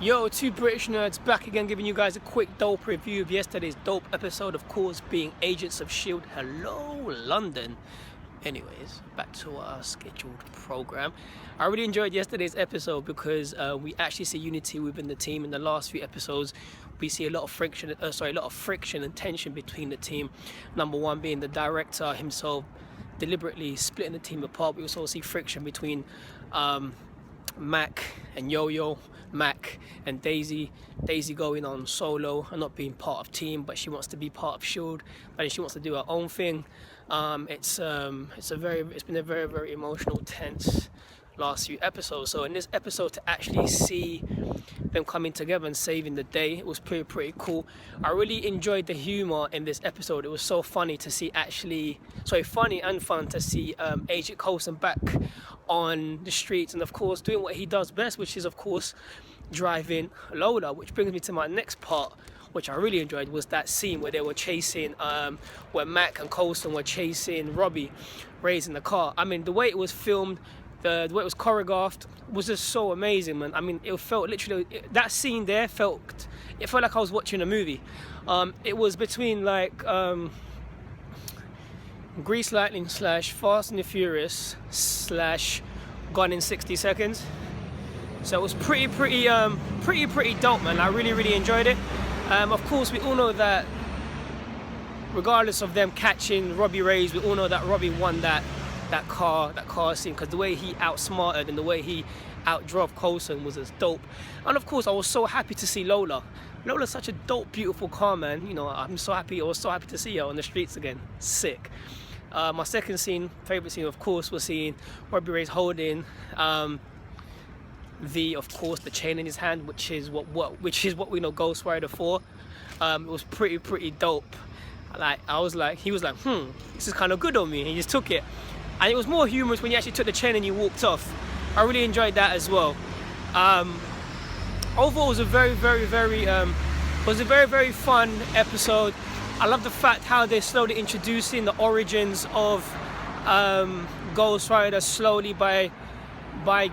Yo, two British nerds back again, giving you guys a quick dope review of yesterday's dope episode, of course, being Agents of S.H.I.E.L.D. Hello, London. Anyways, back to our scheduled program. I really enjoyed yesterday's episode because we actually see unity within the team. In the last few episodes, we see a lot of friction and tension between the team. Number one being the director himself deliberately splitting the team apart. We also see friction between Mac and Yo-Yo, Mac and Daisy going on solo and not being part of team, but she wants to be part of S.H.I.E.L.D. and she wants to do her own thing. It's been a very, very emotional, tense last few episodes. So in this episode, to actually see them coming together and saving the day, it was pretty cool. I really enjoyed the humor in this episode. It was so funny to see, funny and fun to see Agent Coulson back on the streets and of course doing what he does best, which is of course driving Lola. Which brings me to my next part, which I really enjoyed, was that scene where they were chasing, where Mac and Coulson were chasing Robbie, raising the car. I mean, the way it was filmed, the way it was choreographed was just so amazing, man. I mean, it felt literally, that scene there it felt like I was watching a movie. It was between like Grease Lightning / Fast and the Furious / Gone in 60 Seconds. So it was pretty dope, man. I really enjoyed it. Of course, we all know that regardless of them catching Robbie Reyes, we all know that Robbie won that car scene, because the way he outsmarted and the way he outdrove Coulson was as dope. And of course, I was so happy to see Lola. Lola's such a dope, beautiful car, man. You know, I was so happy to see her on the streets again. Sick. My second favorite scene, of course, was seeing Robbie Reyes holding the chain in his hand, which is what we know Ghost Rider for. It was pretty dope. He was like, this is kind of good on me, and he just took it. And it was more humorous when he actually took the chain and he walked off. I really enjoyed that as well. Overall, it was a very fun episode. I love the fact how they're slowly introducing the origins of Ghost Rider slowly by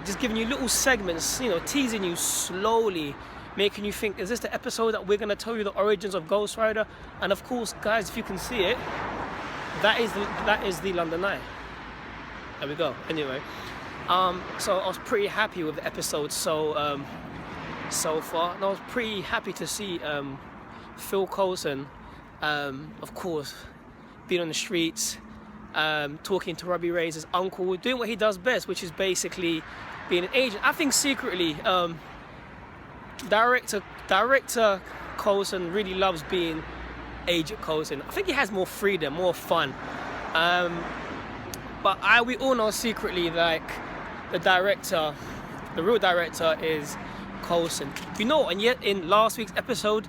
just giving you little segments, you know, teasing you slowly, making you think, is this the episode that we're going to tell you the origins of Ghost Rider? And of course, guys, if you can see it, that is the London Eye. There we go. Anyway, so I was pretty happy with the episode so far, and I was pretty happy to see Phil Coulson, of course, being on the streets, talking to Robbie Reyes' uncle, doing what he does best, which is basically being an agent. I think secretly, director Coulson really loves being Agent Coulson. I think he has more freedom, more fun. But we all know secretly, like, the real director is Coulson. You know, and yet in last week's episode,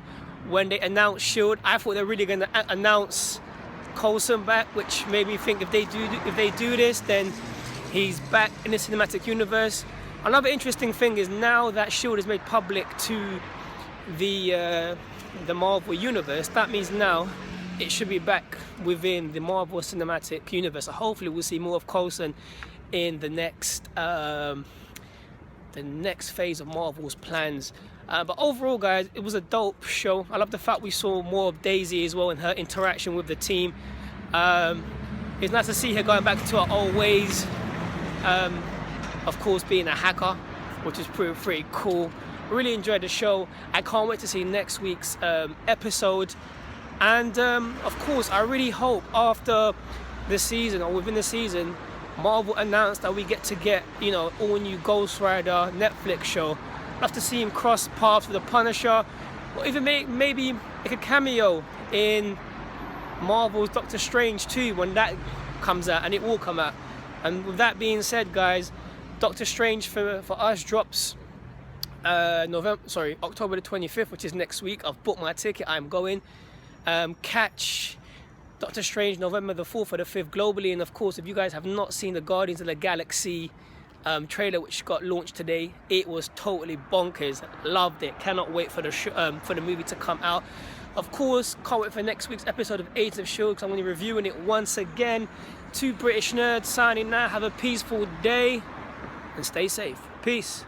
when they announced S.H.I.E.L.D., I thought they were really going to announce Coulson back, which made me think if they do this, then he's back in the cinematic universe. Another interesting thing is, now that S.H.I.E.L.D. is made public to the Marvel universe, that means now it should be back within the Marvel Cinematic Universe. So hopefully we'll see more of Coulson in the next phase of Marvel's plans. But overall, guys, it was a dope show. I love the fact we saw more of Daisy as well and her interaction with the team. It's nice to see her going back to her old ways. Of course, being a hacker, which is pretty cool. Really enjoyed the show. I can't wait to see next week's episode. And of course, I really hope after the season or within the season, Marvel announced that we get, you know, all new Ghost Rider Netflix show. I'd love to see him cross paths with the Punisher, or even maybe like a cameo in Marvel's Doctor Strange 2 when that comes out, and it will come out. And with that being said, guys, Doctor Strange for us drops October the 25th, which is next week. I've booked my ticket. I'm going. Catch Doctor Strange November the 4th or the 5th globally. And of course, if you guys have not seen the Guardians of the Galaxy trailer, which got launched today, it was totally bonkers. Loved it. Cannot wait for the movie to come out. Of course, can't wait for next week's episode of Agents of S.H.I.E.L.D. because I'm going to be reviewing it once again. Two British nerds signing now. Have a peaceful day and stay safe. Peace.